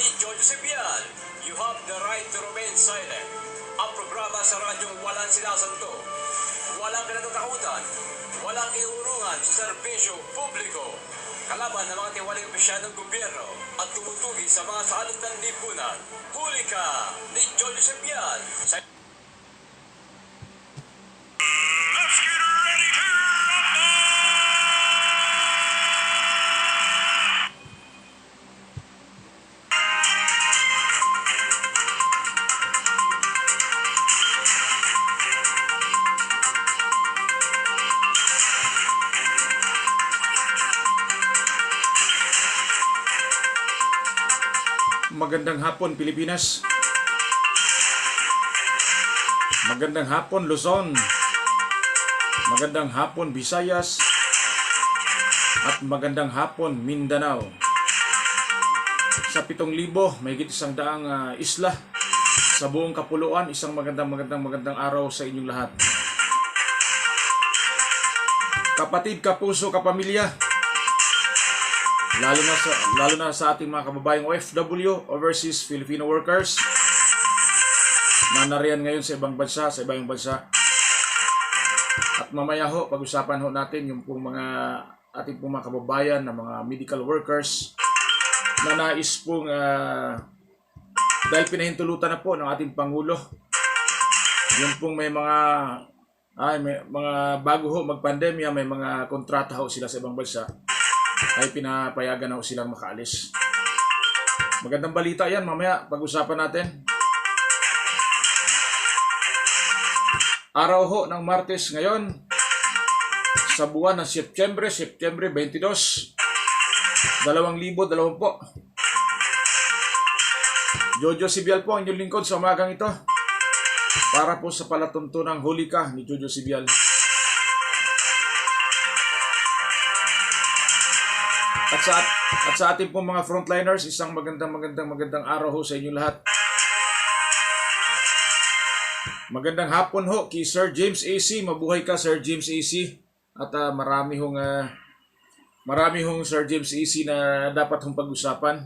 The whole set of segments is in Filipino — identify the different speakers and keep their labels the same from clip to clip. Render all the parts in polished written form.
Speaker 1: ni Jojo Sipian. You have the right to remain silent. Ang programa sa radyong walang sinasanto, walang kinatatakutan, walang iurungan sa serbisyo publiko, kalaban ng mga tiwaling opisyal ng gobyerno at tumutugi sa mga salot ng lipunan. Huli ka ni Jojo Sipian.
Speaker 2: Magandang hapon Pilipinas. Magandang hapon Luzon. Magandang hapon Visayas. At magandang hapon Mindanao. Sa 7,000 may higit 100 isla sa buong kapuluan, isang magandang araw sa inyong lahat. Kapatid, kapuso, kapamilya, lalo na sa ating mga kababayang OFW, Overseas Filipino Workers, na nariyan ngayon sa ibang bansa. At mamaya ho, pag-usapan ho natin yung pong ating mga kababayan na mga medical workers na nais pong dahil pinahintulutan na po ng ating Pangulo, yung pong may mga bago ho magpandemya, may mga kontrata ho sila sa ibang bansa, ay pinapayagan na silang makaalis. Magandang balita yan, mamaya pag-usapan natin. Araw ho ng Martes ngayon, sa buwan ng Setyembre 22, 2020. Jojo Sibial po ang inyong lingkod sa umagang ito, para po sa palatuntunang huli ka ni Jojo Sibial. At sa ating pong mga frontliners, isang magandang araw ho sa inyo lahat. Magandang hapon ho kay Sir James AC. Mabuhay ka, Sir James AC. At marami hong Sir James AC na dapat hong pag-usapan.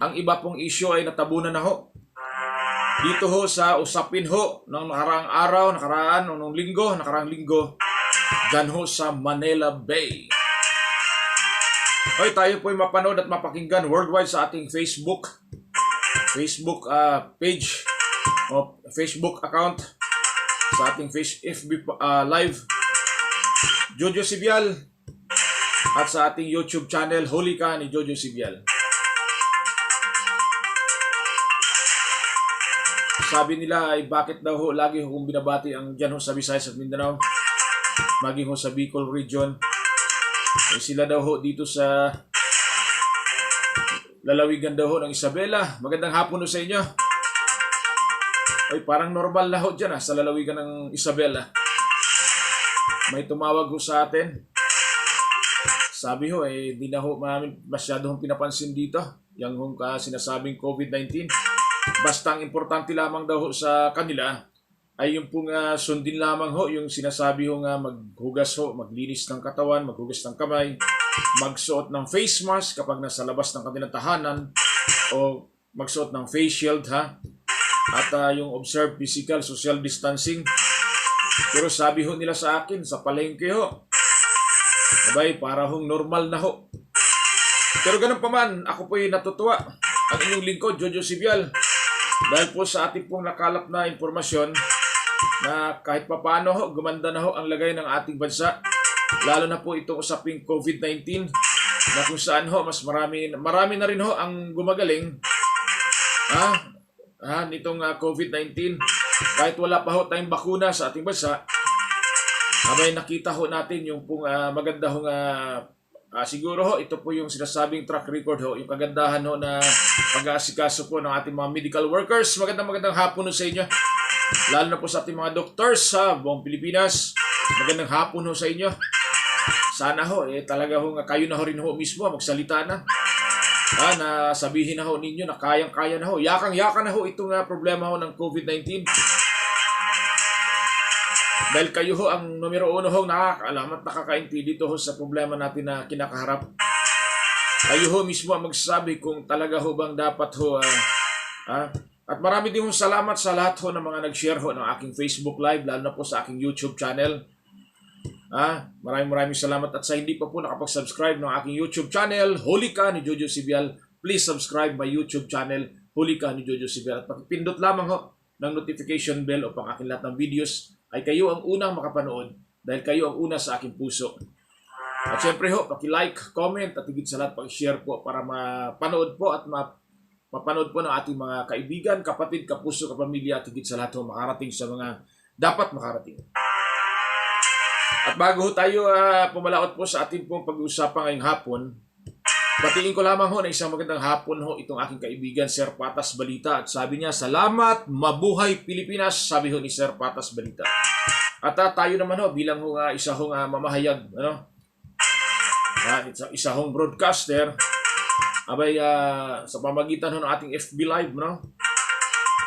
Speaker 2: Ang iba pong issue ay natabunan na ho. Dito ho sa usapin ho ng nakaraang linggo, dyan ho sa Manila Bay. Hoy, tayo po ay mapanood at mapakinggan worldwide sa ating Facebook page o Facebook account, sa ating FB live Jojo Sibial, at sa ating YouTube channel Huli Ka ni Jojo Sibial. Sabi nila ay bakit daw ho lagi kong binabati ang dyan ho sa Visayas at Mindanao, maging ho sa Bicol region. Eh, sila daw ho dito sa lalawigan daw ho ng Isabela. Magandang hapon ho sa inyo. Ay, parang normal na ho dyan sa lalawigan ng Isabela. May tumawag ho sa atin. Sabi ho, di na ho masyado hong pinapansin dito yung sinasabing COVID-19. Basta ang importante lamang daw ho sa kanila ay yung pong sundin lamang ho yung sinasabi ho maghugas ho, maglinis ng katawan, maghugas ng kamay, magsuot ng face mask kapag nasa labas ng kanilang tahanan, o magsuot ng face shield at yung observe physical social distancing. Pero sabi ho nila sa akin sa palengke ho, abay para hong normal na ho. Pero ganun pa man, ako po'y natutuwa, ang inyong lingkod Jojo Sibial, dahil po sa ating pong nakalap na impormasyon na kahit papaano ho, gumanda na ho ang lagay ng ating bansa, lalo na po itong usaping COVID-19, na kung saan ho mas marami na rin ho ang gumagaling nitong COVID-19. Kahit wala pa ho tayong bakuna sa ating bansa, abay nakita ho natin yung pong maganda hong siguro ho ito po yung sinasabing track record ho, yung kagandahan ho na pag-aasikaso po ng ating mga medical workers. Magandang hapon ho sa inyo, lalo na po sa ating mga doctors sa buong Pilipinas. Magandang hapon ho sa inyo. Sana ho talaga ho kayo na ho rin ho mismo magsalita na, na sabihin na ho ninyo na kayang-kaya na ho, yakang-yaka na ho itong problema ho ng COVID-19. Dahil kayo ho ang numero 1 ho nakakaalam at nakakaintindi dito ho sa problema natin na kinakaharap. Kayo ho mismo ang magsasabi kung talaga ho bang dapat ho. At marami din hong salamat sa lahat ho ng mga nag-share ho ng aking Facebook Live, lalo na po sa aking YouTube channel. Maraming salamat. At sa hindi pa po nakapag-subscribe ng aking YouTube channel, Huli Ka ni Jojo Sibial, please subscribe my YouTube channel, Huli Ka ni Jojo Sibial. At pakipindot lamang ho ng notification bell upang aking lahat ng videos ay kayo ang unang makapanood dahil kayo ang una sa aking puso. At syempre ho, paki-like, comment at higit sa lahat paki-share po para mapanood po at mapanood po ng ating mga kaibigan, kapatid, kapuso, kapamilya at higit sa lahat ho makarating sa mga dapat makarating. At bago ho tayo pumalaot po sa ating pong pag-uusapan ngayong hapon, batiin ko lamang ho na isang magandang hapon ho itong aking kaibigan Sir Patas Balita. At sabi niya, salamat, mabuhay Pilipinas, sabi ho ni Sir Patas Balita. At tayo naman ho bilang ho isa hong mamahayag, isa hong broadcaster, sa pamagitan ho ng ating FB Live,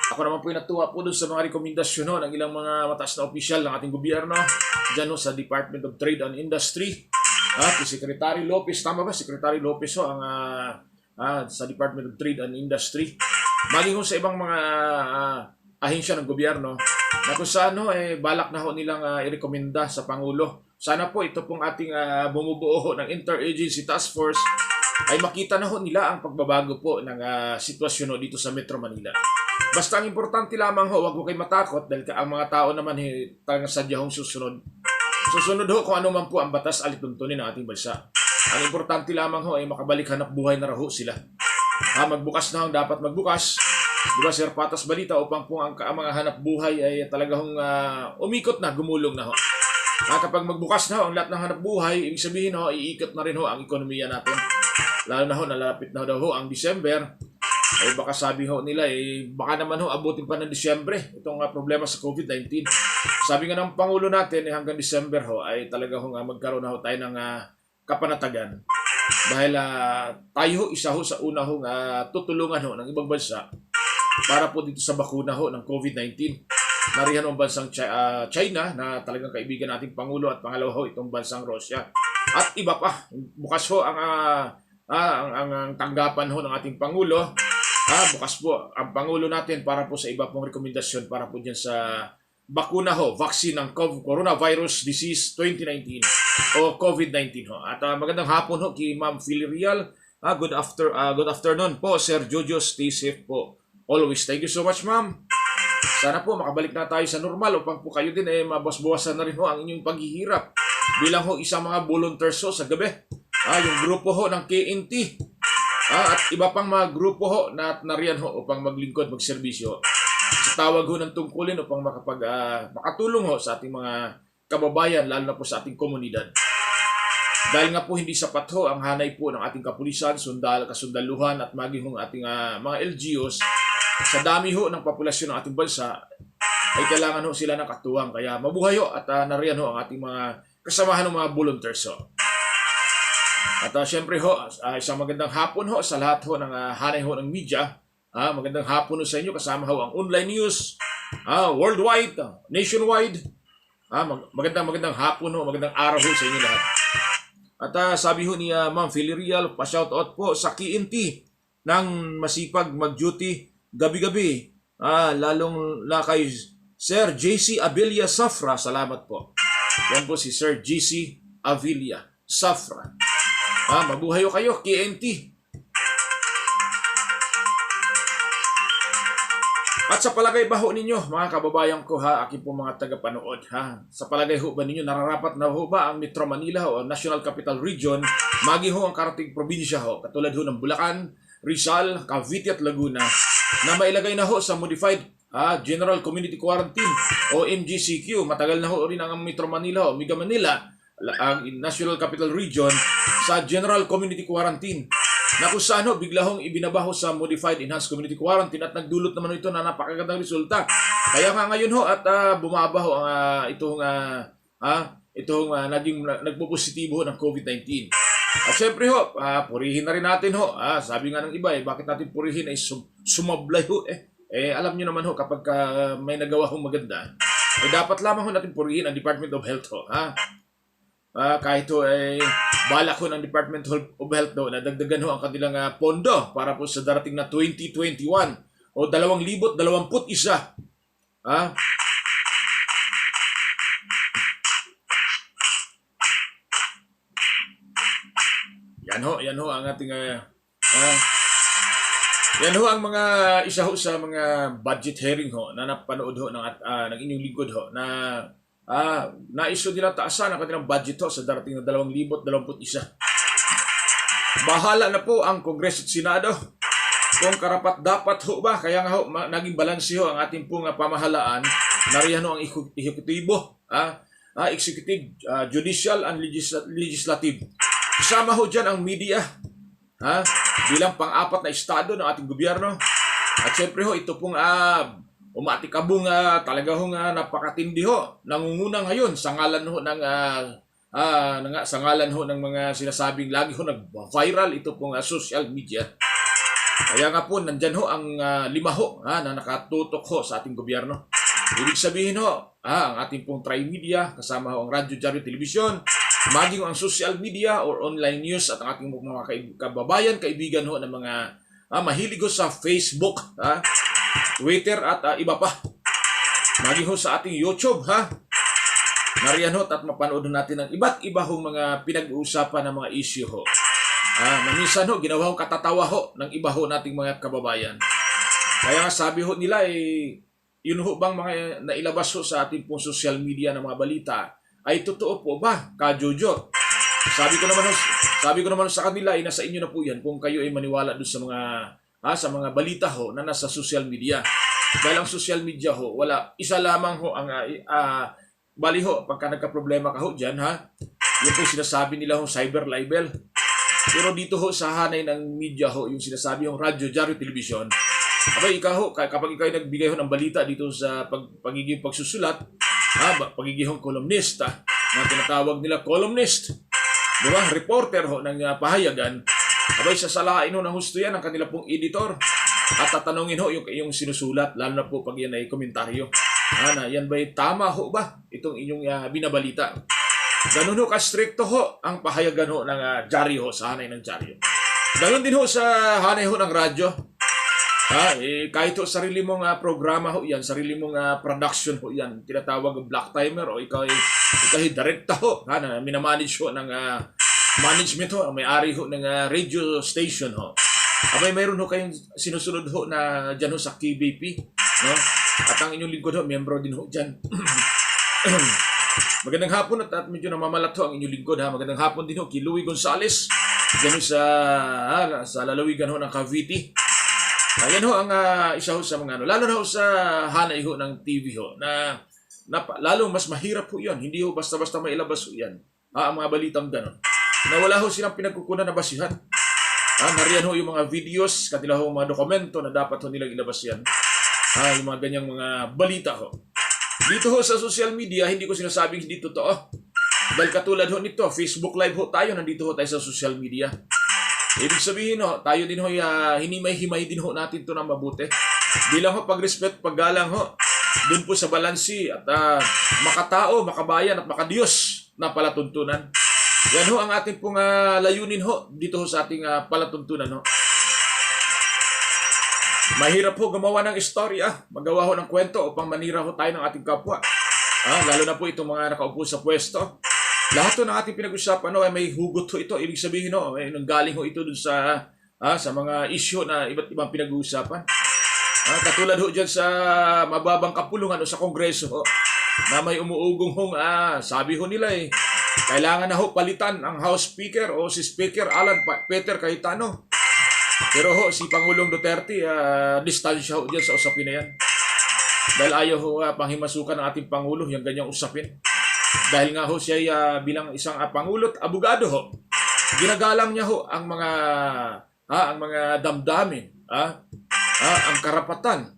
Speaker 2: ako naman po natuwa po doon sa mga rekomendasyon ho ng ilang mga mataas na opisyal ng ating gobyerno dyan ho sa Department of Trade and Industry. Si Secretary Lopez, tama ba? Secretary Lopez ho ang sa Department of Trade and Industry. Maging ho sa ibang mga ahensya ng gobyerno na kung saan balak na ho nilang irekomenda sa Pangulo. Sana po ito pong ating bumubuo ho ng Interagency Task Force ay makita na ho nila ang pagbabago po ng sitwasyon ho dito sa Metro Manila. Basta ang importante lamang ho, huwag ho kayo matakot dahil ang mga tao naman talagang sadya hong susunod. Susunod ho kung ano man po ang batas alituntunin ng ating bansa. Ang importante lamang ho ay makabalik hanap buhay na raho sila. Magbukas na ho, dapat magbukas. Diba Sir Patas Balita upang po ang mga hanap buhay ay talagang umikot na, gumulong na ho. Kapag magbukas na ho ang lahat ng hanap buhay, ibig sabihin ho, iikot na rin ho ang ekonomiya natin. Lalo na ho, nalalapit na daw ho ang December. Ay baka sabi ho nila, baka naman ho abutin pa ng Disyembre itong problema sa COVID-19. Sabi nga ng Pangulo natin, hanggang December ho, ay talaga ho magkaroon na ho tayo ng kapanatagan. Dahil tayo ho, isa ho sa una ho tutulungan ho ng ibang bansa para po dito sa bakuna ho ng COVID-19. Nariyan ang bansang China na talagang kaibigan nating Pangulo at pangalawa ho itong bansang Russia. At iba pa, bukas ho ang tanggapan ho ng ating Pangulo. Bukas po ang Pangulo natin para po sa iba pong rekomendasyon para po dyan sa bakuna ho, vaccine ng Coronavirus Disease 2019 o COVID-19 ho. At magandang hapon ho kay Ma'am Villarreal. Good afternoon po, Sir Jojo. Stay safe po. Always. Thank you so much, Ma'am. Sana po makabalik na tayo sa normal upang po kayo din mabasbawasan na rin ho ang inyong paghihirap bilang ho isang mga volunteers ho sa gabi. Yung grupo ho ng KNT at iba pang mga grupo ho na nariyan ho upang maglingkod, magserbisyo sa tawag ho ng tungkulin upang makatulong ho sa ating mga kababayan, lalo na po sa ating komunidad. Dahil nga po hindi sapat ho ang hanay po ng ating kapulisan, kasundaluhan at maging ho ating mga LGUs. Sa dami ho ng populasyon ng ating bansa ay kailangan ho sila ng katuwang. Kaya mabuhay ho at nariyan ho ang ating mga kasamahan ng mga volunteers ho. At syempre ho, isang magandang hapon ho sa lahat ho ng hanay ho ng media. Magandang hapon ho sa inyo, kasama ho ang online news, worldwide, nationwide. Magandang hapon ho, magandang araw ho sa inyo lahat. At sabi ho ni Ma'am Villarreal, pa-shoutout po sa KNT ng masipag mag-duty gabi-gabi. Lalong na kay Sir JC Abilia Safra. Salamat po. Yan po si Sir JC Abilia Safra. Mabuhay ho kayo, KNT. At sa palagay ba ho ninyo, mga kababayan ko aking po mga tagapanood sa palagay ho ba ninyo, nararapat na ho ba ang Metro Manila o National Capital Region, maging ho ang karating probinsya ho, katulad ho ng Bulacan, Rizal, Cavite at Laguna, na mailagay na ho sa Modified General Community Quarantine o MGCQ. Matagal na ho rin ang Metro Manila o Mega Manila, ang National Capital Region, sa General Community Quarantine. Na kung saan ho, bigla hong ibinabaho sa Modified Enhanced Community Quarantine at nagdulot naman ito na napakagandang resulta. Kaya nga ngayon ho at bumabaho ang itong nagpo-positibo ng COVID-19. At syempre ho, purihin na rin natin ho. Sabi nga ng iba, bakit natin purihin ay sumablay ho alam nyo naman ho, kapag may nagawa hong maganda, dapat lamang ho natin purihin ang Department of Health ho. kahit ho ay balak ho ng Department of Health do na dagdagan ho ang kanilang pondo para po sa darating na 2021 o 2021. Yan ho ang ating yan ho ang mga isa ho sa mga budget hearing ho na napanood ho ng inyong lingkod ho na naiso nila taasan ang kanilang budget ho sa darating na 2021. Bahala na po ang Kongreso at Senado kung karapat dapat ho ba. Kaya nga ho naging balanse ho ang ating pong pamahalaan. Nariyan ho ang ehekutibo, executive, judicial, and legislative. Kasama ho dyan ang media, bilang pang-apat na estado ng ating gobyerno. At syempre ho, ito pong umatikabong talaga ho napakatindi ho. Nangunguna ngayon sa ngalan ho ng mga sinasabing lagi ho nag-viral ito pong social media. Kaya nga po, nandyan ho ang 5 ho na nakatutok ho sa ating gobyerno. Ibig sabihin ho, ang ating pong tri-media, kasama ho ang radyo, dyaryo, television, maging ang social media or online news at ang ating mga kababayan, kaibigan ho ng mga mahilig ho sa Facebook, Twitter at iba pa. Maging ho sa ating YouTube, nariyan ho at mapanood natin ang iba't iba hong mga pinag-uusapan ng mga issue ho. Minsan ho, ginawa ho katatawa ho ng iba ho nating mga kababayan. Kaya nga sabi ho nila, yun ho bang mga nailabas ho sa ating pong social media ng mga balita ay totoo po ba, Ka-Jojo? Sabi ko naman sa kanila ay nasa inyo na po yan kung kayo ay maniwala doon sa mga balita ho na nasa social media. Dahil ang social media ho, wala, isa lamang ho ang bali ho, pagka nagka-problema ka ho dyan, yun po sinasabi nila ho, cyber libel. Pero dito ho sa hanay ng media ho, yung sinasabi yung radyo, dyaryo, television, abay ikaw ho, kapag ikaw ay nagbigay ho ng balita dito sa pagiging pagsusulat, pagiging columnist, na tinatawag nila columnist, di ba? Reporter ho ng pahayagan, abay sasalain ho ng husto yan ang kanila pong editor at tatanungin ho yung sinusulat, lalo na po pag yan ay komentaryo. Yan ba'y tama ho ba itong inyong binabalita? Ganun ho ka-stricto ho ang pahayagan ho ng dyaryo ho, sa hanay ng dyaryo. Ganun din ho sa hanay ho ng radyo. Kahit ho sarili mong programa ho yan, sarili mong production ho yan, tinatawag black timer o ikaw ay direkta ho, na minamanage ho ng management ho, may-ari ho ng radio station ho. Abay mayroon ho kayong sinusunod ho na dyan ho sa KBP, no? At ang inyong lingkod ho, membro din ho dyan. Magandang hapon at medyo namamalat ho ang inyong lingkod, Magandang hapon din ho kay Louie Gonzales, dyan ho sa lalawigan ho ng Cavite. Ayan ho ang isa ho sa mga lalo na ho sa hanay ho ng TV ho, na lalo mas mahirap ho yun. Hindi ho basta-basta mailabas ho yan. Ang mga balitang gano'n. Na wala ho silang pinagkukunan na basihan. Nariyan ho yung mga videos, kanila ho mga dokumento na dapat ho nilang ilabas yan. Yung mga ganyang mga balita ho. Dito ho sa social media, hindi ko sinasabing hindi totoo. Dahil katulad ho nito, Facebook Live ho tayo, nandito ho tayo sa social media. Ibig sabihin ho, tayo din ho, hinimay-himay din ho natin ito ng mabuti. Bilang ho, pag-respect, paggalang ho, dun po sa balansi at makatao, makabayan at makadiyos na palatuntunan. Yan ho ang ating pong layunin ho, dito ho sa ating palatuntunan ho. Mahirap ho gumawa ng istorya, magawa ho ng kwento upang manira ho tayo ng ating kapwa. Lalo na po itong mga nakaupo sa pwesto. Lahat ho ng ating pinag-usapan ay may hugot ho ito. Ibig sabihin ho, nanggaling ho ito dun sa mga issue na iba't ibang pinag-uusapan. Katulad ho dyan sa mababang kapulungan o sa Kongreso ho, na may umuugong hong, sabi ho nila kailangan na ho palitan ang House Speaker o si Speaker Alan Peter Cayetano. Pero ho, si Pangulong Duterte, distansya ho dyan sa usapin na yan. Dahil ayaw ho panghimasukan ng ating Pangulo yung ganyang usapin. Dahil nga ho siya bilang isang pangulo at abogado ho, ginagalang niya ho ang mga damdamin, ang karapatan,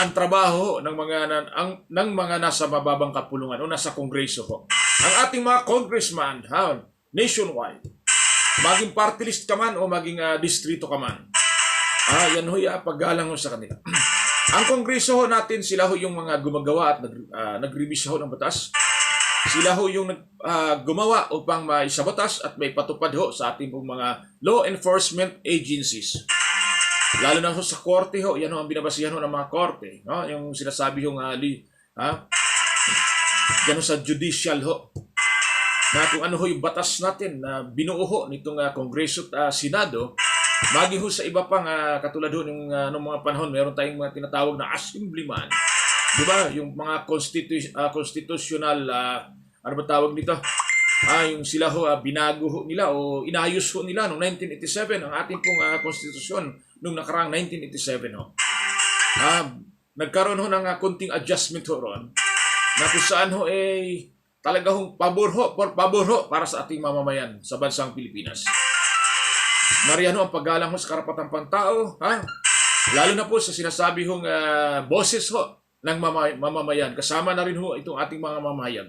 Speaker 2: ang trabaho ng mga nasa mababang kapulungan o nasa Kongreso ho. Ang ating mga congressman nationwide, maging party list ka man o maging distrito ka man, yan ho paggalang ho sa kanila. Ang Kongreso ho natin, sila ho yung mga gumagawa at nagrebisa ho ng batas. Sila ho yung gumawa upang maisabotas at may patupad ho sa ating pong mga law enforcement agencies. Lalo na ho sa korte ho, yan ho ang binabasihan ho ng mga korte. No? Yung sinasabi ho yan ho sa judicial ho. Na kung ano ho yung batas natin na binuo ho nitong Kongreso at Senado, maging ho sa iba pang katulad ho ng mga panahon, meron tayong mga tinatawag na assemblyman. Diba? Yung mga constitutional, ano ba tawag nito? Yung sila ho, binago ho nila o inayos ho nila noong 1987, ang ating pong konstitusyon noong nakaraang 1987 ho. Nagkaroon ho ng konting adjustment ho ron, na kung saan ho talaga hong pabor ho para sa ating mamamayan sa bansang Pilipinas. Nariyan ho ang paggalang ho sa karapatang pantao, lalo na po sa sinasabi hong boses ho ng mamamayan. Kasama na rin ho itong ating mga mamamayan.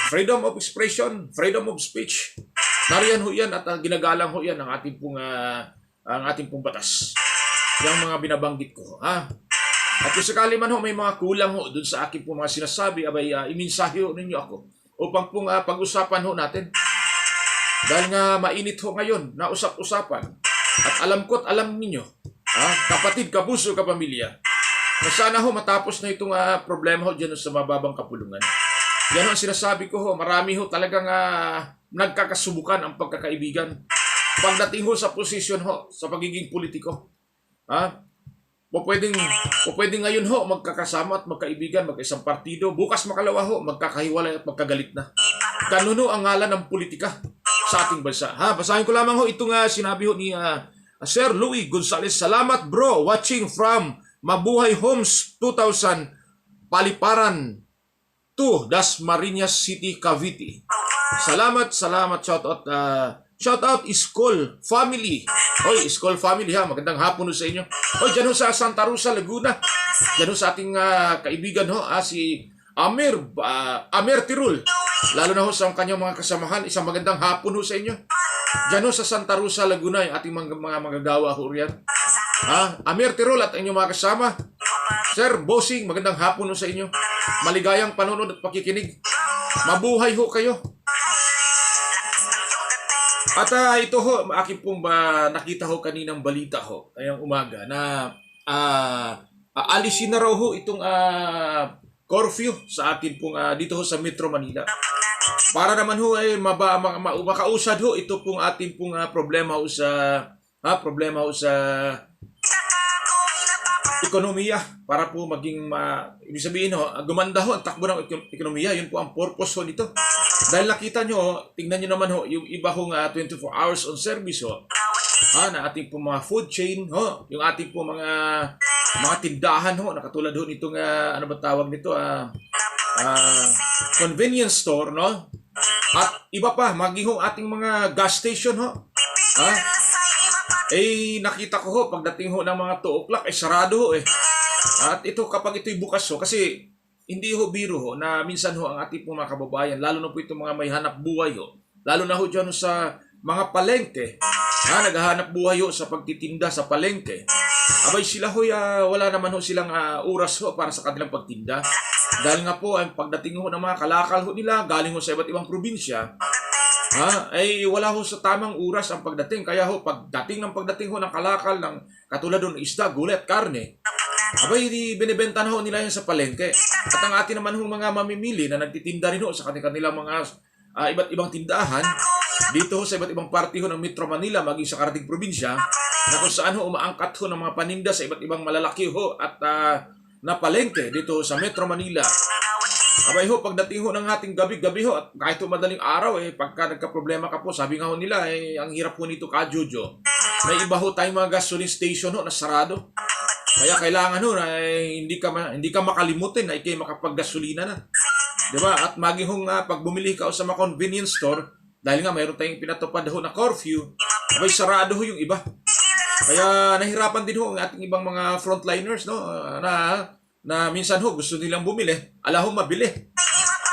Speaker 2: Freedom of expression, freedom of speech. Nariyan ho yan at ginagalang ho yan ang ating pong batas. Yung mga binabanggit ko. At kung sakali man ho may mga kulang ho dun sa aking pong mga sinasabi, iminsahe ho ninyo ako upang pong pag-usapan ho natin. Dahil nga mainit ho ngayon na usap-usapan. At alam ko't alam ninyo, kapatid, kapuso, kapamilya, na sana ho matapos na itong problema ho dyan sa mababang kapulungan. Yan ho ang sinasabi ko ho, marami ho talagang nagkakasubukan ang pagkakaibigan. Pagdating ho sa posisyon ho, sa pagiging politiko. Pwedeng ngayon ho magkakasama at magkaibigan, magkaisang partido. Bukas makalawa ho, magkakahiwalay at magkagalit na. Ganun ho ang ngalan ng politika sa ating bansa. Basahin ko lamang ho itong sinabi ho ni Sir Louis Gonzales. Salamat bro, watching from Mabuhay Homes 2000, Paliparan 2, Dasmariñas City, Cavite. Salamat, shout out Iskol Family. Hoy, Iskol Family magandang hapon ho sa inyo. Hoy, dyan ho sa Santa Rosa, Laguna. Dyan ho sa ating kaibigan ho, si Amer Tirul. Lalo na ho sa kanyang mga kasamahan, isang magandang hapon ho sa inyo. Dyan ho sa Santa Rosa, Laguna, yung ating mga magagawa ho riyan. Amer Tirul at inyong mga kasama. Sir Bossing, magandang hapon ho sa inyo. Maligayang panonood at pakikinig. Mabuhay ho kayo. At ito ho, aking pong nakita ho kaninang balita ho, ngayong umaga, na alisin na raw ho itong curfew sa atin pong dito ho sa Metro Manila. Para naman ho makausad ho ito pong ating pong problema ho sa ekonomiya, para po maging ibig sabihin ho, gumanda ho ang takbo ng ekonomiya. Yun po ang purpose ho nito. Dahil nakita nyo, tingnan nyo naman ho, yung iba hong 24 hours on service ho, na ating po mga food chain ho, yung ating po mga tindahan ho, na katulad ho nitong, ano ba tawag nito, convenience store, no? At iba pa, maging ho ating mga gas station ho, nakita ko ho, pagdating ho ng mga 2 o'clock, sarado ho At ito, kapag ito'y bukas ho, kasi hindi ho biro ho na minsan ho ang ating po mga kababayan, lalo na po itong mga may hanap buhay ho, lalo na ho dyan ho sa mga palengke, naghahanap buhay ho sa pagtitinda sa palengke. Abay sila ho, wala naman ho silang oras ho para sa kanilang pagtinda. Dahil nga po, ang pagdating ho ng mga kalakal ho nila, galing ho sa iba't ibang probinsya, wala ho sa tamang oras ang pagdating. Kaya ho, pagdating ho ng kalakal ng katulad ho ng isda, gulay at karne, binibenta na ho nila yan sa palengke. At ang atin naman ho mga mamimili na nagtitinda rin ho sa kanilang mga iba't ibang tindahan, dito ho sa iba't ibang parte ho ng Metro Manila, maging sa karating probinsya, na kung saan ho umaangkat ho ng mga paninda sa iba't ibang malalaki ho at na palengke dito ho sa Metro Manila. Pagdating ho ng ating gabi-gabi ho, at kahit ho madaling araw, pagka nagka-problema ka po, sabi nga ho nila, ang hirap ho nito Jojo. May iba ho tayong mga gasoline station ho na sarado. Kaya kailangan ho na hindi ka makalimutin na ikay makapaggasolina na. Diba? At maging ho pag bumili ka sa mga convenience store, dahil nga mayroon tayong pinatupad ho na curfew, sarado ho yung iba. Kaya nahirapan din ho ang ating ibang mga frontliners, no? Na minsan ho gusto nilang bumili, mabili.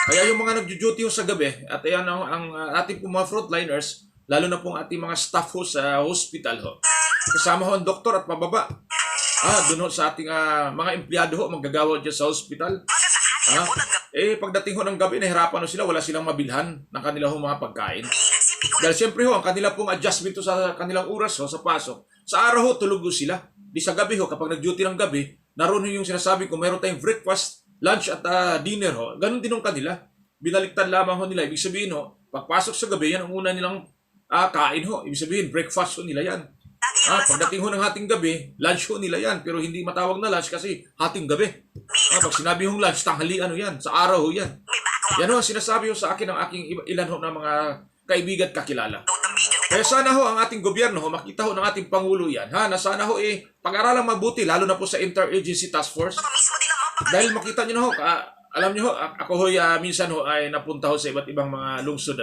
Speaker 2: Kaya yung mga nagjo-duty ho sa gabi, at ayan ang ating mga frontliners, lalo na po ang ating mga staff ho sa hospital ho. Kasama ho ang doktor at pababa. Doon ho sa ating mga empleyado ho, manggagawa dyan sa hospital. Ha? Pagdating ho ng gabi, nahirapan ho sila, wala silang mabilhan ng kanilang mga pagkain. Dahil siyempre ho, ang kanila pong adjustment ho sa kanilang oras ho, sa pasok, sa araw ho, tulog ho sila. Di sa gabi ho, kapag nag-duty ng gabi, naroon ho yung sinasabi ko, mayroon tayong breakfast, lunch at dinner ho. Ganun din ho kanila. Binaliktad lamang ho nila. Ibig sabihin ho, pagpasok sa gabi, yan ang una nilang kain ho. Ibig sabihin, breakfast ho nila yan. Pagdating ho ng hating gabi, lunch ho nila yan. Pero hindi matawag na lunch kasi hating gabi. Pag sinabi hong lunch, tanghalian ho yan. Sa araw ho yan. Yan ho, sinasabi ho sa akin ng aking ilan ho na mga kaibigan at kakilala. Kaya sana ho ang ating gobyerno ho, makita ho ng ating Pangulo yan. Ha? Na sana ho pag-aralang mabuti, lalo na po sa Interagency Task Force. Dahil makita nyo na ho, alam nyo ho, ako ho minsan ho ay napunta ho sa iba't ibang mga lungsod.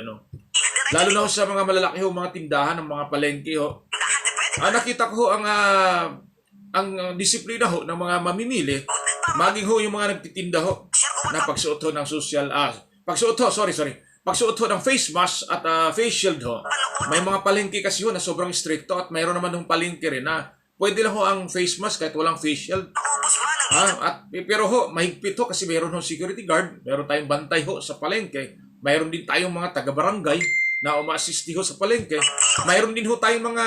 Speaker 2: Lalo na ho sa mga malalaki ho, mga tindahan, ng mga palengke ho. Nakita ko ho ang disiplina ho ng mga mamimili, maging ho yung mga nagtitinda ho na pagsuot ho ng pagsuot ho ng face mask at face shield ho. May mga palengke kasi ho na sobrang stricto at mayroon naman hong palengke rin na pwede lang ho ang face mask kahit walang face shield. Pero ho, mahigpit ho kasi mayroon ho security guard, mayroon tayong bantay ho sa palengke, mayroon din tayong mga taga-barangay na uma-assist ho sa palengke, mayroon din ho tayong mga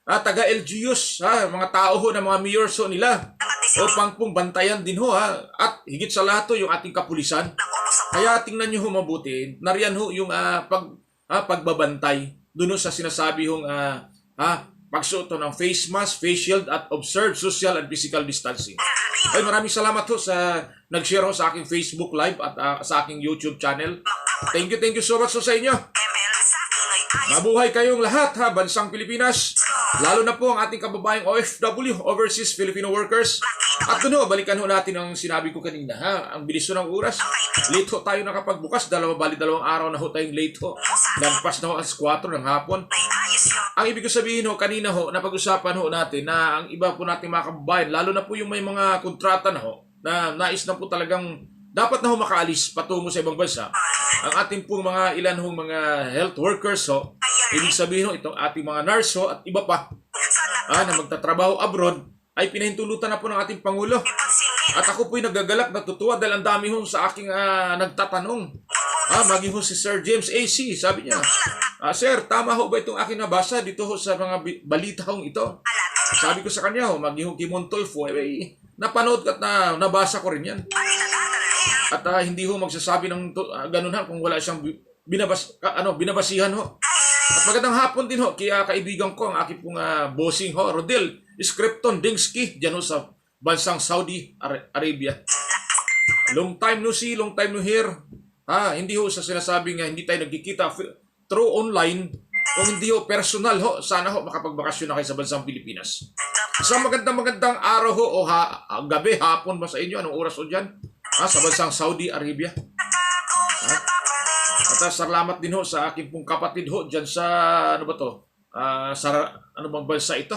Speaker 2: taga-LGUs, mga tao ho na mga mayors ho nila. Upang pong bantayan din ho at higit sa lahat ho yung ating kapulisan. Kaya tingnan nyo ho mabuti, nariyan ho yung pagbabantay doon sa sinasabi hong pagsuot ng face mask, face shield at observe social and physical distancing. Ay, maraming salamat ho sa nag-share ho sa aking Facebook Live at sa aking YouTube channel. Thank you so much ho sa inyo. Mabuhay kayong lahat bansang Pilipinas. Lalo na po ang ating kababayang OFW, Overseas Filipino Workers. At doon ho, balikan ho natin ang sinabi ko kanina. Ang bilis ho ng oras. Late ho tayo nakapagbukas. Dalawang araw na ho tayong late ho. Lampas na ho alas 4 ng hapon. Ang ibig ko sabihin ho, kanina ho, napag-usapan ho natin na ang iba po nating mga kababayan, lalo na po yung may mga kontrata na ho, na nais na po talagang dapat na ho makaalis patungo sa ibang bansa. Ang ating pong mga ilan hong mga health workers ho, ibig sabihin ho, itong ating mga nurse ho at iba pa na magtatrabaho abroad, ay pinahintulutan na po ng ating Pangulo. At ako po'y nagagalak, natutuwa dahil ang dami ho sa aking nagtatanong. Maging ho si Sir James AC, sabi niya, Sir, tama ho ba itong aking nabasa dito ho sa mga balita hong ito? Sabi ko sa kanya ho, maging ho Kimon Tulfo, napanood at nabasa ko rin yan. At hindi ho magsasabi ng ganun kung wala siyang binabasihan ho. At magandang hapon din ho kaya kaibigan ko ang aking pong bossing ho, Rodel Scripton Dingsky, dyan ho sa bansang Saudi Arabia. Long time no see, long time no hear. Hindi ho sa sinasabi nga hindi tayo nagkikita through online, kung hindi ho personal ho, sana ho makapagbakasyon na kayo sa bansang Pilipinas. Isang magandang araw ho o gabi, hapon ba sa inyo? Anong oras ho dyan? Sa bansang Saudi Arabia. At salamat din ho sa aking pong kapatid ho dyan sa, sa ano bang bansa ito?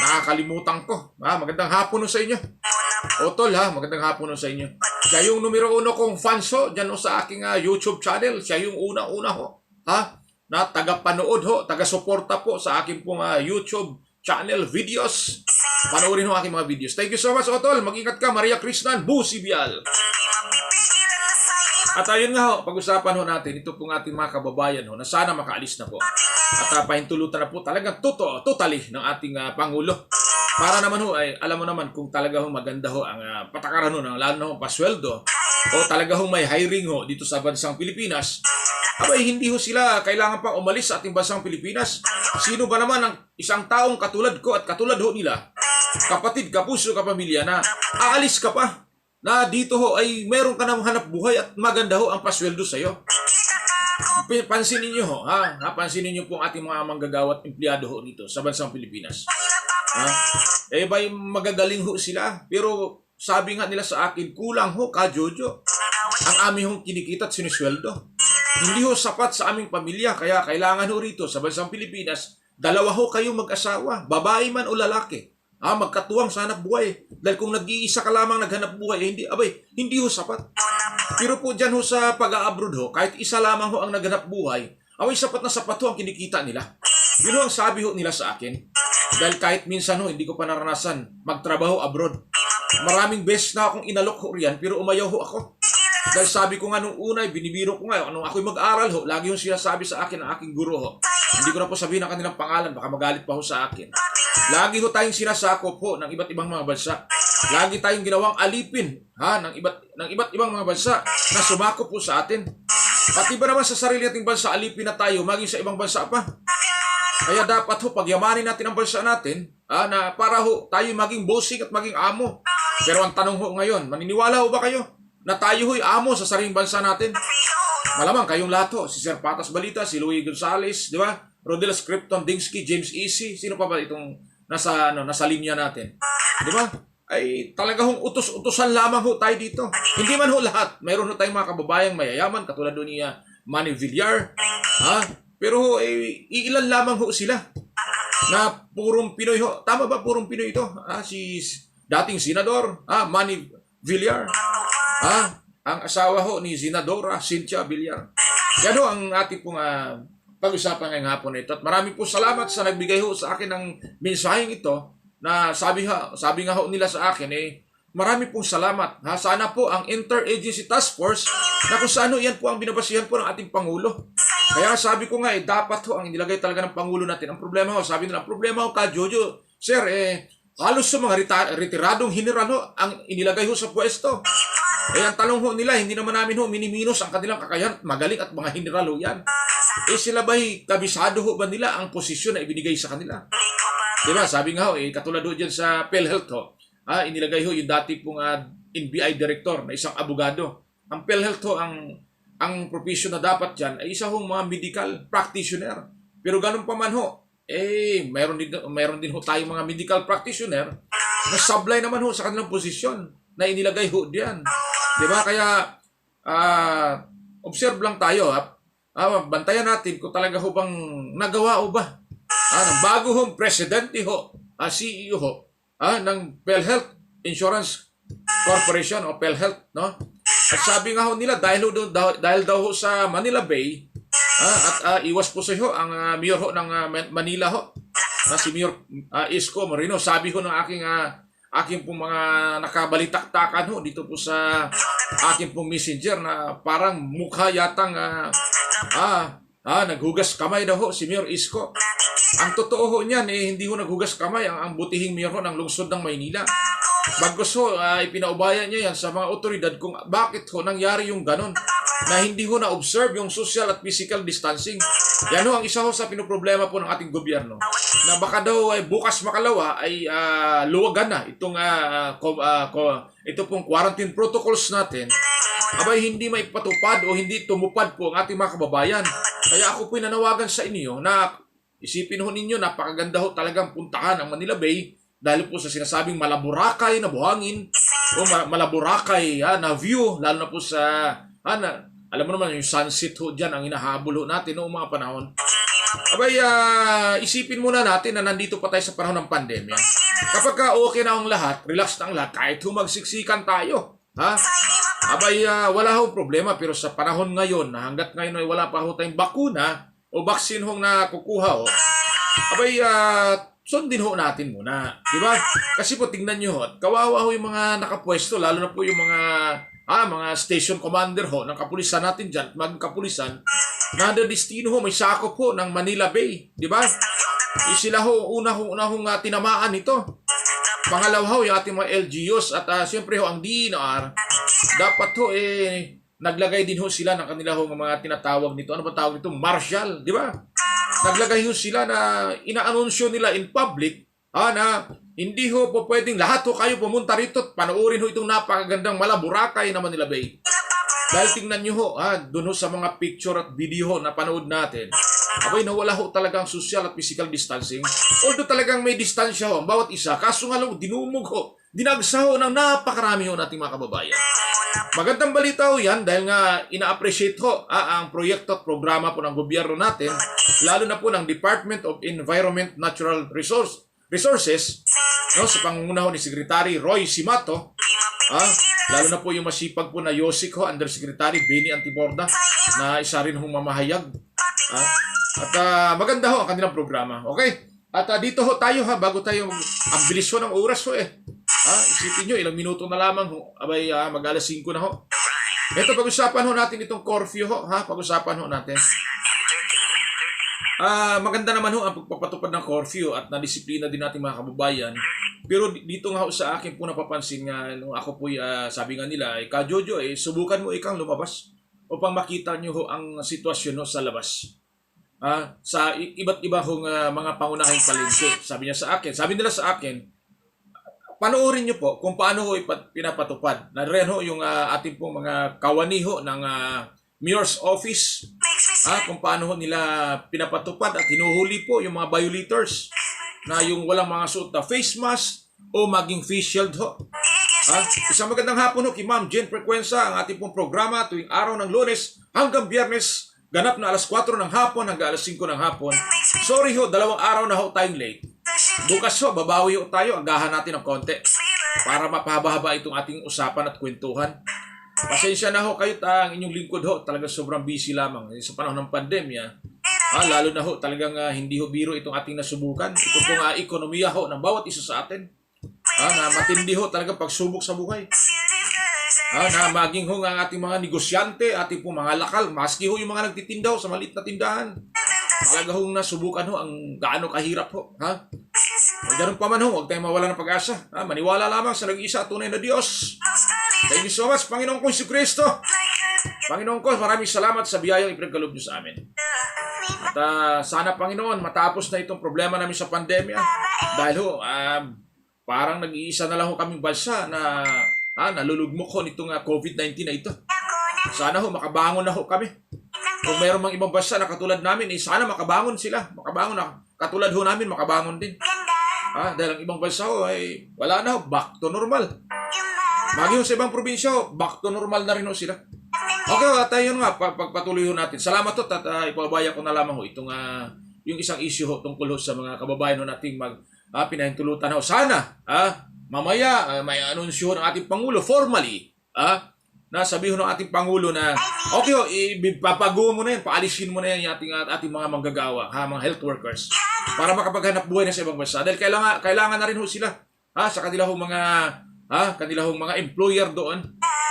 Speaker 2: Nakakalimutan ko. Magandang hapon ho sa inyo. Tol magandang hapon ho sa inyo. Siya yung numero 1 kong fans ho dyan ho sa aking YouTube channel. Siya yung una-una ho. Na taga-panood ho, taga-suporta po sa aking pong YouTube channel videos. Panoorin ho aking mga videos. Thank you so much, Tol. Mag-ingat ka, Maria Krishnan, Busibial. At ayun nga ho, pag-usapan ho natin, ito pong ating mga kababayan ho, na sana makaalis na po. At pahintulutan na po talagang totally ng ating Pangulo. Para naman ho, ay alam mo naman kung talaga ho maganda ho ang patakaran ho, lalo na ho pasweldo, o talaga ho may hiring ho dito sa bansang Pilipinas, abay hindi ho sila kailangan pang umalis sa ating bansang Pilipinas. Sino ba naman ang isang taong katulad ko at katulad ho nila, kapatid, kapuso, kapamilya, na aalis ka pa? Na dito ho ay meron ka ng hanap buhay at maganda ho ang pasweldo sa'yo. Pansinin nyo ho, pansinin nyo po ang ating mga manggagawa at empleyado ho dito sa bansang Pilipinas. Ba'y magagaling ho sila, pero sabi nga nila sa akin, kulang ho ka-jojo ang aming hong kinikita at sinisweldo. Hindi ho sapat sa aming pamilya, kaya kailangan ho rito sa bansang Pilipinas, dalawa ho kayong mag-asawa, babae man o lalaki. Magkatuwang sa hanap buhay. Dahil kung nag-iisa ka lamang naghanap buhay, hindi ho sapat. Pero po dyan ho sa pag-a-abroad ho, kahit isa lamang ho ang naghanap buhay, sapat na sapat ho ang kinikita nila. Yun ho ang sabi ho nila sa akin. Dahil kahit minsan ho, hindi ko pa naranasan magtrabaho abroad. Maraming beses na akong inalok ho riyan, pero umayaw ho ako. Dahil sabi ko nga nung una, binibiro ko nga, nung ako'y mag-aral ho, lagi yung sinasabi sa akin ng aking guro ho. Hindi ko na po sabihin ang kanilang pangalan, baka magalit pa ho sa akin. Lagi ho tayong sinasakop ho ng iba't ibang mga bansa. Lagi tayong ginawang alipin ng iba't ibang mga bansa na sumakop po sa atin. Pati ba naman sa sarili nating bansa, alipin na tayo, maging sa ibang bansa pa. Kaya dapat ho, pagyamanin natin ang bansa natin, na para ho tayo maging bossing at maging amo. Pero ang tanong ho ngayon, maniniwala ho ba kayo na tayo ho'y amo sa sariling bansa natin? Malamang kayong lahat ho, si Sir Patas Balita, si Louie Gonzales, di ba? Rodel Scripton, Dingsky, James Easy, sino pa ba itong nasa linya natin? Di ba? Ay talaga hong utos-utosan lamang ho tayo dito. Hindi man ho lahat. Mayroon ho tayong mga kababayang mayayaman, katulad doon ni Manny Villar. Pero iilan lamang ho sila na purong Pinoy ho. Tama ba purong Pinoy ito? Si dating senador, Manny Villar. Ang asawa ho ni Senadora Cynthia Villar. Yan ho ang ating pong pag-usapan ngayong hapon ito. At marami po salamat sa nagbigay ho sa akin ng mensaheng ito na sabi nga ho nila sa akin marami pong salamat. Sana po ang Interagency Task Force na kung saan yan po ang binabasihan po ng ating Pangulo. Kaya sabi ko nga dapat ho ang inilagay talaga ng Pangulo natin. Ang problema ho, sabi nila, ang problema ho ka Jojo, sir, halos sa mga retiradong general ho ang inilagay ho sa pwesto. Ang tanong ho nila, hindi naman namin ho miniminos ang kanilang kakayahan, magaling at mga general ho yan. Sila ba'y kabisado ho ba nila ang posisyon na ibinigay sa kanila? Diba, sabi nga ho, katulad ho dyan sa PhilHealth ho, inilagay ho yung dati pong NBI director na isang abogado. Ang PhilHealth ho, ang profession na dapat dyan ay isa hong mga medical practitioner. Pero ganun pa man ho, mayroon din ho tayong mga medical practitioner na sablay naman ho sa kanilang posisyon na inilagay ho diyan. Diba? Kaya, observe lang tayo. Bantayan natin kung talaga ho bang nagawa o ba ng bago hong presidente ho, CEO ho, ng PhilHealth Insurance Corporation o PhilHealth, no? At sabi nga ho nila, dahil daw ho sa Manila Bay, at iwas po sa ho ang mayor ho ng Manila ho, si Mayor Isko Moreno. Sabi ho ng aking pong mga nakabalitaktakan ho dito po sa aking pong messenger na parang mukha yatang naghugas kamay daw ho si Mayor Isko. Ang totoo ho niyan, hindi ho naghugas kamay ang butihing mayor ho ng lungsod ng Maynila. Bagos ho, ipinaubaya niya yan sa mga otoridad kung bakit ho nangyari yung ganon, na hindi ho na-observe yung social at physical distancing. Yan ho ang isa ho sa pinoproblema po ng ating gobyerno, na baka daw bukas makalawa ay luwagan na itong ito pong quarantine protocols natin, abay hindi maipatupad o hindi tumupad po ang ating mga kababayan. Kaya ako po'y nanawagan sa inyo na isipin ho ninyo, napakaganda ho talagang puntahan ang Manila Bay dahil po sa sinasabing malaburakay na buhangin o malaburakay na view, lalo na po sa alam mo naman yung sunset ho dyan ang hinahabol ho natin noong mga panahon. Abay, isipin muna natin na nandito pa tayo sa panahon ng pandemya. Kapag okay na ang lahat, relax na ang lahat, kahit humagsiksikan tayo, abay, wala hong problema. Pero sa panahon ngayon, na hanggat ngayon ay wala pa ho tayong bakuna o vaccine hong nakukuha ho, abay, sundin ho natin muna. Diba? Kasi po, tingnan nyo ho, kawawa ho yung mga nakapwesto, lalo na po yung mga station commander ho ng kapulisan natin dyan, magkapulisan, na destino ho, may sakop ho ng Manila Bay. Diba? Sila ho, unahong tinamaan ito. Pangalawa ho, yung ating mga LGUs at siyempre ho, ang DNR, dapat ho, naglagay din ho sila ng kanila ho mga tinatawag nito. Ano ba tawag nito? Marshal, di ba? Naglagay ho sila na inaanunsyo nila in public na hindi ho po pwedeng lahat ho kayo pumunta rito at panoorin ho itong napakagandang Malaburakay na Manila Bay. Dahil tingnan nyo ho, doon ho sa mga picture at video ho na panood natin, abay nawala ho talagang social at physical distancing. Although talagang may distansya ho ang bawat isa, kaso nga lang dinumog ho, dinagsa ho ng napakarami ho nating mga kababayan. Magandang balita ho yan dahil nga ina-appreciate ho ang proyekto at programa po ng gobyerno natin, lalo na po ng Department of Environment Natural Resources, no, sa pangunguna ho ni Secretary Roy Simato, lalo na po yung masipag po na Yosik ho, Undersecretary Benny Antiborda, na isa rin hong mamahayag. At maganda ho ang kanilang programa. Okay? At dito ho tayo bago tayo, ang bilis ho ng oras ho Isipin nyo, ilang minuto na lamang ho. Abay, mag-alas 5 na ho. Ito, pag-usapan ho natin itong curfew ho. Pag-usapan ho natin. Maganda naman ho ang pagpapatupad ng curfew at nadisiplina din natin mga kababayan. Pero dito nga ho sa akin po napapansin nga, nung ako po, sabi nga nila, Ka Jojo, subukan mo ikang lumabas upang makita nyo ho ang sitwasyon ho sa labas. Sa iba't iba hong mga pangunahing palengke. Sabi nila sa akin, panoorin nyo po kung paano ho pinapatupad. Nariyan ho yung ating pong mga kawani ho ng Mayor's Office. Kung paano ho nila pinapatupad at hinuhuli po yung mga violators na yung walang mga suot na face mask o maging face shield ho. Isang magandang hapon ho kay Ma'am Jen Frecuenza, ang ating pong programa tuwing araw ng Lunes hanggang Biyernes. Ganap na alas 4 ng hapon hanggang alas 5 ng hapon. Sorry ho, 2 araw na ho tayong late. Bukas ho, babawi ho tayo, agahan natin ng konti para mapahaba-haba itong ating usapan at kwentuhan. Pasensya na ho kayo, ang inyong lingkod ho, talagang sobrang busy lamang. Sa panahon ng pandemya, lalo na ho, talagang hindi ho biro itong ating nasubukan. Ito pong ekonomiya ho ng bawat isa sa atin. Na matindi ho talagang pagsubok sa buhay. Na maging ho ang ating mga negosyante, ating pong mga lakal, maski ho yung mga nagtitinda ho sa maliit na tindahan. Talaga ho nasubukan ho ang gaano kahirap ho. Ganun pa man ho, huwag tayong mawala ng pag-asa. Maniwala lamang sa nag-iisa at tunay na Diyos. Thank you so much, Panginoon ko Jesucristo. Panginoon ko, maraming salamat sa biyayang ipinagkaloob niyo sa amin. At sana, Panginoon, matapos na itong problema namin sa pandemya. Dahil ho, parang nag-iisa na lang ho kaming bansa na nalulugmok ho nitong COVID-19 na ito. Sana ho, makabangon na ho kami. Kung mayroong mga ibang bansa na katulad namin, sana makabangon sila. Makabangon na. Katulad ho namin, makabangon din. Dahil ang ibang bansa ho ay wala na ho, back to normal. Magi ho sa ibang probinsya ho, back to normal na rin ho sila. Okay, tayo nga, pagpatuloy ho natin. Salamat ho, at ipabaya ko na lamang ho itong yung isang issue ho tungkol ho sa mga kababayan ho nating pinahintulutan ho. Sana, mamaya may anunsyo ng ating Pangulo formally, na sabihin ng ating Pangulo na okay ho, ipapago mo na yan, paalisin mo na yan yung ating mga manggagawa, mga health workers, para makapaghanap buhay na sa ibang bansa. Dahil kailangan na rin ho sila sa kanilahong mga employer doon.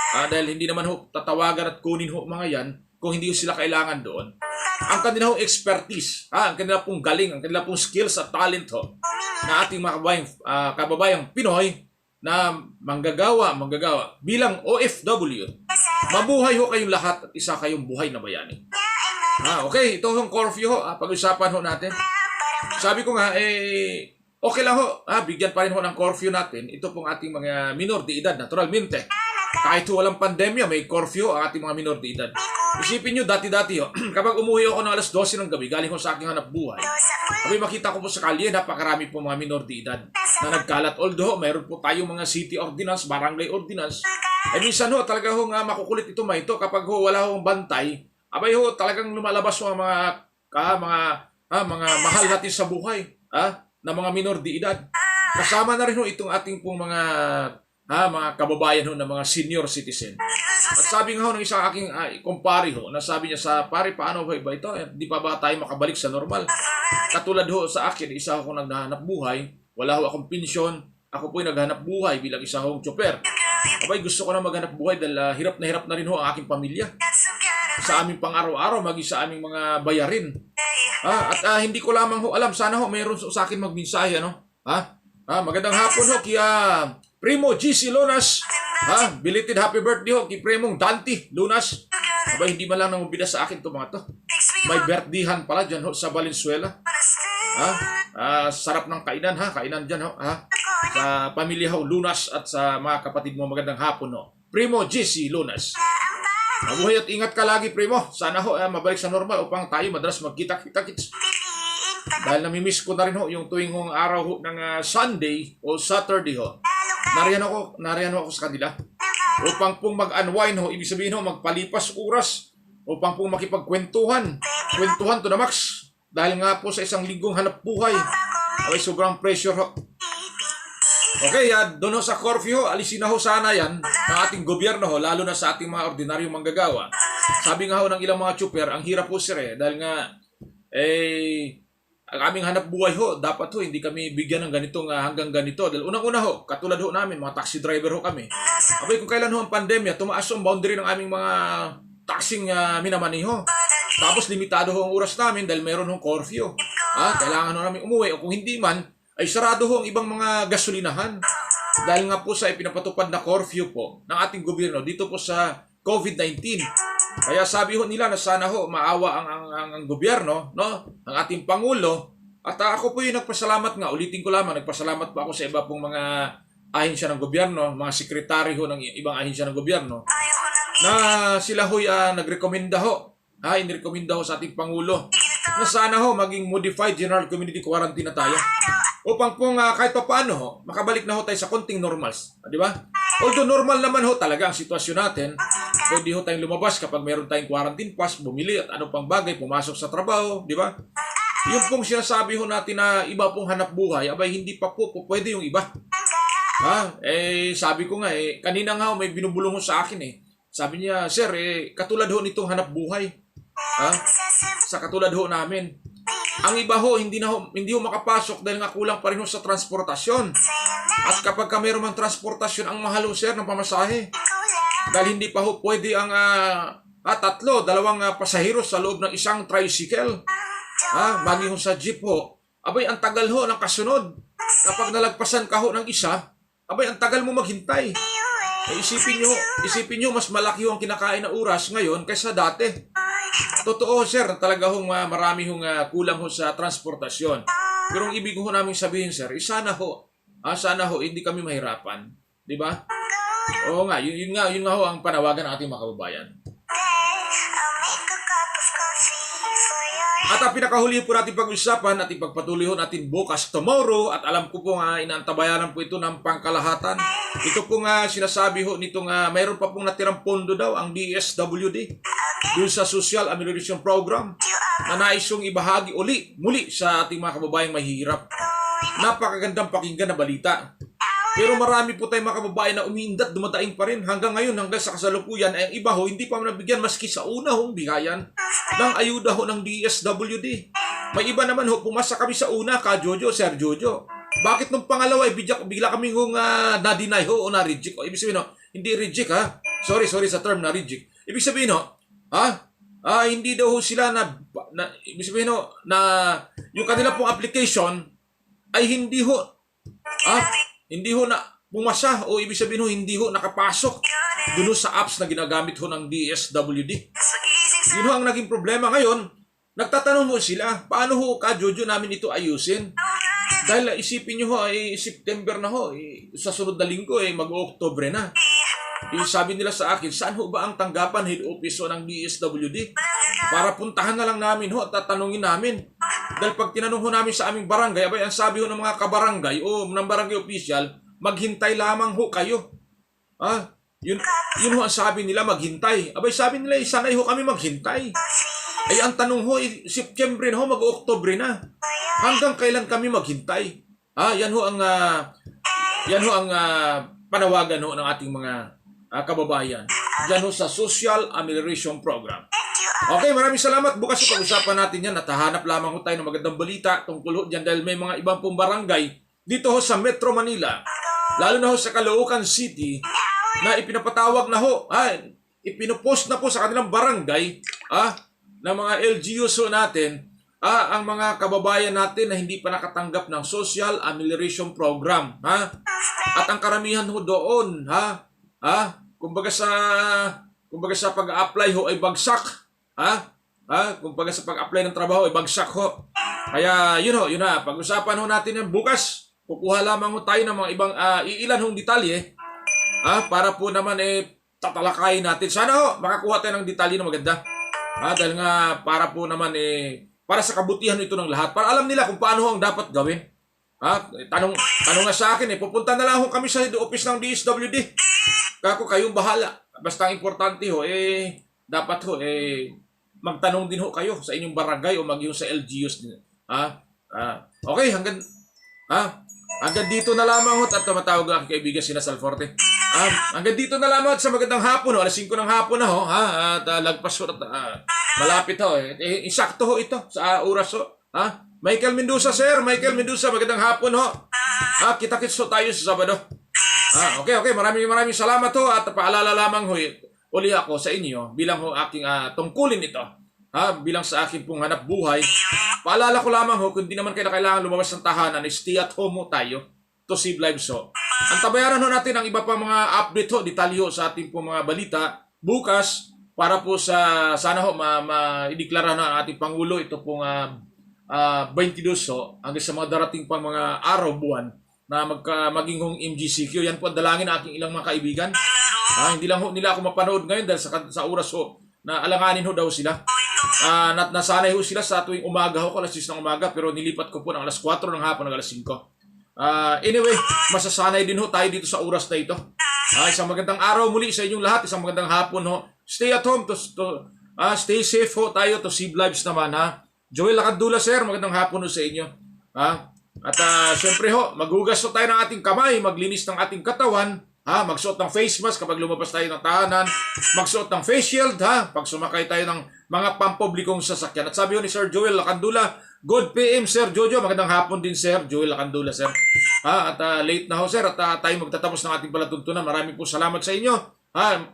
Speaker 2: Dahil hindi naman ho tatawagan at kunin ho mga yan kung hindi ho sila kailangan doon. Ang kanilang expertise, ang kanilang pong galing, ang kanilang pong skills at talent ho na ating mga kababayang Pinoy na manggagawa bilang OFW. Mabuhay ho kayong lahat at isa kayong buhay na bayani. Okay, ito yung curfew ho. Pag-usapan ho natin. Sabi ko nga, okay lang ho. Bigyan pa rin ho ng curfew natin. Ito pong ating mga minor de edad, naturalmente. Kahit walang pandemya, may curfew ang ating mga minor de edad. Isipin nyo, dati-dati ho, kapag umuwi ako ng alas 12 ng gabi, galing ko sa aking hanap buhay, makita ko po sa kalye, napakarami po mga minor de edad na nagkalat. Although, mayroon po tayong mga city ordinance, barangay ordinance. Minsan ho, talaga ho nga makukulit ito kapag ho wala hong bantay, abay ho, talagang lumalabas ho ang mga mahal natin sa buhay, na mga minor de edad. Kasama na rin ho itong ating pong mga kababayan ho na mga senior citizen. At sabi nga ho ng isang aking kumpare ho, na sabi niya pare, paano ba ito? Di pa ba tayo makabalik sa normal? Katulad ho sa akin, isa ako naghahanap buhay, wala ho akong pensyon, ako po'y naghanap buhay bilang isa hong tsoper. Abay, gusto ko na maghanap buhay dahil hirap na rin ho ang aking pamilya. Sa aming pang-araw-araw, maging sa aming mga bayarin. At hindi ko lamang ho alam, sana ho mayroon sa akin magmensahe, magandang hapon ho kaya Primo GC Lunas. Belated happy birthday ho kay Primong Dante Lunas. Abay, hindi man lang namubida sa akin ito mga to. May birthdayhan pala dyan ho sa Valenzuela. Sarap ng kainan kainan dyan ho. Sa pamilya ho Lunas at sa mga kapatid mo, magandang hapon ho. Primo GC Lunas. Mabuhay at ingat ka lagi, Primo. Sana ho mabalik sa normal upang tayo madalas magkita-kita-kits. Dahil namimiss ko na rin ho yung tuwing hong araw ho ng Sunday o Saturday ho. Nariyan ako sa kanila upang pong mag-unwind ho, ibig sabihin ho, magpalipas oras upang pong makipagkwentuhan to the max, dahil nga po sa isang linggong hanap buhay ay sobrang pressure ho. Okay, doon ho sa curfew ho, alisin na ho sana yan ng ating gobyerno ho, lalo na sa ating mga ordinaryong manggagawa. Sabi nga ho ng ilang mga tsuper, ang hirap po sir dahil nga ang aming hanap buhay ho, dapat ho, hindi kami bigyan ng ganitong hanggang ganito. Dahil unang-una ho, katulad ho namin, mga taxi driver ho kami. Abay, kung kailan ho ang pandemya, tumaas ho ang boundary ng aming mga taxing minamaniho. Tapos limitado ho ang oras namin dahil meron hong curfew. Kailangan ho namin umuwi. O kung hindi man, ay sarado ho ang ibang mga gasolinahan. Dahil nga po sa ipinapatupad na curfew po ng ating gobyerno dito po sa COVID-19. Kaya sabi ho nila na sana ho maawa ang gobyerno, no? Ang ating Pangulo. At ako po yung nagpasalamat nga, ulitin ko lamang, nagpasalamat po ako sa iba pong mga ahensya ng gobyerno, mga sekretary ho ng ibang ahensya ng gobyerno, na sila ho'y nagrekomenda ho, inirekomenda ho sa ating Pangulo, na sana ho maging modified general community quarantine na tayo. Upang kung kahit pa paano ho, makabalik na ho tayo sa konting normals. Di ba? Although normal naman ho talaga ang sitwasyon natin, pwede ho tayong lumabas kapag meron tayong quarantine pass, bumili at ano pang bagay, pumasok sa trabaho, di ba? Yung pong sinasabi ho natin na iba pong hanap buhay, abay hindi pa po pwede yung iba. Sabi ko nga kanina nga ho, may binubulong ho sa akin Sabi niya, sir, katulad ho nitong hanap buhay. Sa katulad ho namin. Ang iba ho, hindi ho makapasok dahil nga kulang pa rin ho sa transportasyon. At kapag ka mayroon mang transportasyon, ang mahal ho, sir, ng pamasahe. Dahil hindi pa ho pwede ang dalawang pasahero sa loob ng isang tricycle. Maging ho sa jeep ho. Abay, ang tagal ho ng kasunod. Kapag nalagpasan ka ho ng isa, abay, ang tagal mo maghintay. Isipin nyo, mas malaki ho ang kinakain na oras ngayon kaysa dati. Totoo, sir, talaga hong marami hong kulang ho sa transportasyon. Pero ang ibig ho namin sabihin, sir, sana ho, hindi kami mahirapan. Di ba? Oo nga, yun nga ho ang panawagan ng ating mga kababayan. At ang pinakahuli po natin pag-usapan at ipagpatuloy ho natin bukas tomorrow at alam ko po inaantabayanan po ito ng pangkalahatan. Ito po sinasabi ho nitong mayroon pa pong natirang pondo daw ang DSWD dun sa Social Amelioration Program na naisong ibahagi muli sa ating mga kababayang mahihirap. Napakagandang pakinggan na balita. Pero marami po tayong mga kababayan na umiindat, dumadaing pa rin hanggang ngayon, hanggang sa kasalukuyan, ay ang iba ho, hindi pa nabigyan maski sa una hong bigayan ng ayuda ho ng DSWD. May iba naman ho, pumasa kami sa una, Jojo, Sir Jojo. Bakit nung pangalawa, bigla kaming na-deny ho o na-reject? Ibig sabihin hindi reject Sorry sa term na reject. Ibig sabihin hindi daw ho sila ibig sabihin na yung kanila pong application ay hindi ho na pumasa o ibig sabihin ho hindi ho nakapasok dun sa apps na ginagamit ho ng DSWD. Yun ho ang naging problema ngayon. Nagtatanong ho sila, paano ho Jojo namin ito ayusin? Dahil isipin nyo ho, September na ho, sa sunod na linggo, mag-Oktobre na. Sabi nila sa akin, saan ho ba ang tanggapan head office ng DSWD? Para puntahan na lang namin ho at tatanungin namin. Dahil pag tinanong ho namin sa aming barangay, abay ang sabi ho ng mga kabarangay o ng barangay official, maghintay lamang ho kayo. Yun ho ang sabi nila, maghintay. Abay sabi nila, sanay ho kami maghintay. Ay ang tanong ho, September na ho, mag-Oktobre na. Hanggang kailan kami maghintay? Yan ho ang panawagan ho ng ating mga kababayan. Diyan ho sa Social Amelioration Program. Okay, maraming salamat. Bukas po pag-usapan natin yan at hahanap lamang ho tayo ng magandang balita tungkol ho dyan dahil may mga ibang pong barangay dito ho sa Metro Manila, lalo na ho sa Caloocan City, na ipinapatawag na ho, ipinopost na po sa kanilang barangay ng mga LGUs ho natin, ang mga kababayan natin na hindi pa nakatanggap ng Social Amelioration Program. At ang karamihan ho doon, kumbaga sa pag-apply ho ay bagsak. Kumbaga sa pag-apply ng trabaho ay bagsak ho. Kaya yun na, pag-usapan ho natin yan bukas. Kukuha lamang ho tayo ng mga ibang iilan hong detalye para po naman tatalakayin natin. Sana ho makakuha tayo ng detalye na maganda. Dahil nga para po naman para sa kabutihan ito ng lahat. Para alam nila kung paano ho ang dapat gawin. Tanong nga sa akin pupunta na lang ho kami sa head office ng DSWD. Kako kayong bahala. Basta ang importante ho dapat ho magtanong din ho kayo sa inyong barangay o maging sa LGUs din. Okay, hanggang dito na lamang ho at tumatawag ang kaibigan si Nasal Forte. Hanggang dito na lamang sa magandang hapon ho. Alas 5 ng hapon na ho. At lagpas ho at malapit ho. Insakto ho ito sa oras ho. Ha? Michael Mendoza, sir. Michael Mendoza, magandang hapon ho. Kita-kits ho tayo sa Sabado. Okay. Maraming salamat ho. At paalala lamang ho, uli ako sa inyo bilang ho aking tungkulin ito. Bilang sa akin pong hanap buhay. Paalala ko lamang ho, kung di naman kayo kailangan lumabas ng tahanan, stay at home ho tayo to save lives ho. Ang tabayaran ho natin ang iba pa mga update ho, detalyo sa ating pong mga balita bukas para po sa sana ho ma-ideklara na ang ating Pangulo ito pong 22 ho hanggang sa mga darating pang mga araw, buwan na maging hong MGCQ. Yan po ang dalangin ng aking ilang mga kaibigan. Hindi lang ho nila ako mapanood ngayon dahil sa oras ho na alanganin ho daw sila. Nasanay ho sila sa tuwing umaga ho, alas 6 ng umaga, pero nilipat ko po ng alas 4 ng hapon ng alas 5. Anyway, masasanay din ho tayo dito sa oras na ito. Isang magandang araw muli sa inyong lahat, isang magandang hapon ho. Stay at home, stay safe ho tayo to save lives naman ha. Joel Lacandula, sir, magandang hapon ho sa inyo. At syempre ho, maghugas ho tayo ng ating kamay, maglinis ng ating katawan, magsuot ng face mask kapag lumabas tayo ng tahanan, magsuot ng face shield pag sumakay tayo ng mga pampublikong sasakyan. At sabi ho ni Sir Joel Lacandula, good PM Sir Jojo, magandang hapon din Sir Joel Lacandula, sir. At late na ho sir, at tayo magtatapos ng ating palatuntunan. Maraming po salamat sa inyo.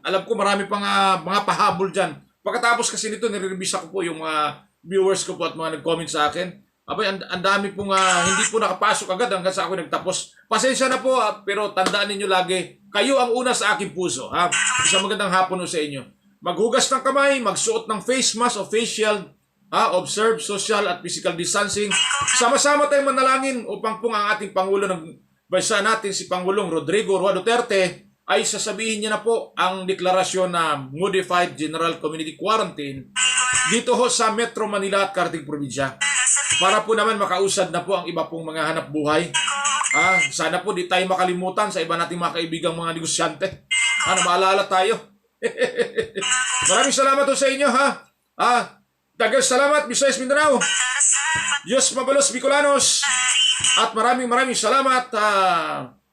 Speaker 2: Alam ko marami pang mga pahabol dyan. Pagkatapos kasi nito, nire-revisa ko po yung viewers ko po at mga nag-comment sa akin. Ang dami pong hindi po nakapasok agad hanggang sa ako nagtapos. Pasensya na po, pero tandaan ninyo lagi, kayo ang una sa aking puso. Isang magandang hapon sa inyo. Maghugas ng kamay, magsuot ng face mask o face shield, observe social at physical distancing. Sama-sama tayong manalangin upang pong ang ating Pangulo ng bansa natin, si Pangulong Rodrigo Roa Duterte, ay sasabihin niya na po ang deklarasyon na Modified General Community Quarantine dito ho sa Metro Manila at Carating Probinsya. Para po naman makausad na po ang iba pong mga hanap buhay. Sana po di tayo makalimutan sa iba nating mga kaibigang mga negosyante. Na maalala tayo. Maraming salamat po sa inyo Dagang salamat, Visayas Mindanao. Diyos Mabalos Bicolanos. At maraming salamat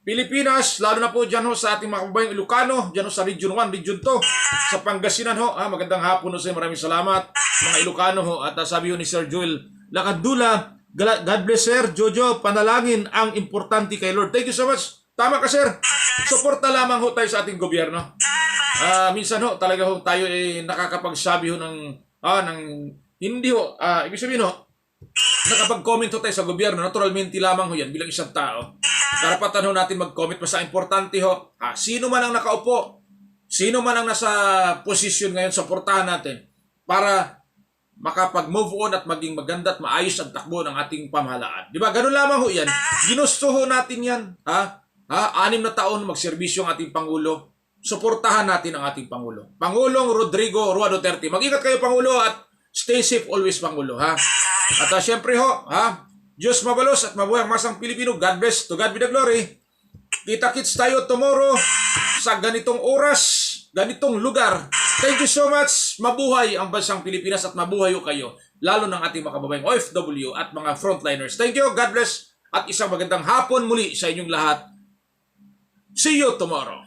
Speaker 2: Pilipinas, lalo na po dyan ho sa ating mga kababayang Ilocano, dyan ho sa Region 1, Region 2, sa Pangasinan ho. Magandang hapon ho sa inyo, maraming salamat mga Ilocano ho. At sabi ho ni Sir Joel Lacandula, God bless Sir Jojo, panalangin ang importante kay Lord. Thank you so much. Tama ka sir. Suporta lamang ho tayo sa ating gobyerno. Minsan ho talaga ho tayo nakakapagsabi ho ng hindi ho, ibig sabihin ho, nakapag-comment ho tayo sa gobyerno, naturalmente lamang ho yan bilang isang tao. Karapatan ho natin mag-comment, basta importante ho, sino man ang nakaupo, sino man ang nasa posisyon ngayon, suportahan natin para makapag-move on at maging maganda at maayos ang takbo ng ating pamahalaan. Di ba? Ganun lamang ho yan. Ginusto ho natin yan. 6 na taon magserbisyo ang ating Pangulo. Suportahan natin ang ating Pangulo. Pangulong Rodrigo Roa Duterte. Mag-ingat kayo, Pangulo, at stay safe always, Pangulo. At syempre ho, Diyos mabalos at mabuhay ang masang Pilipino. God bless. To God be the glory. Kita-kits tayo tomorrow sa ganitong oras, ganitong lugar. Thank you so much. Mabuhay ang bansang Pilipinas at mabuhay kayo. Lalo ng ating mga kababayang OFW at mga frontliners. Thank you. God bless. At isang magandang hapon muli sa inyong lahat. See you tomorrow.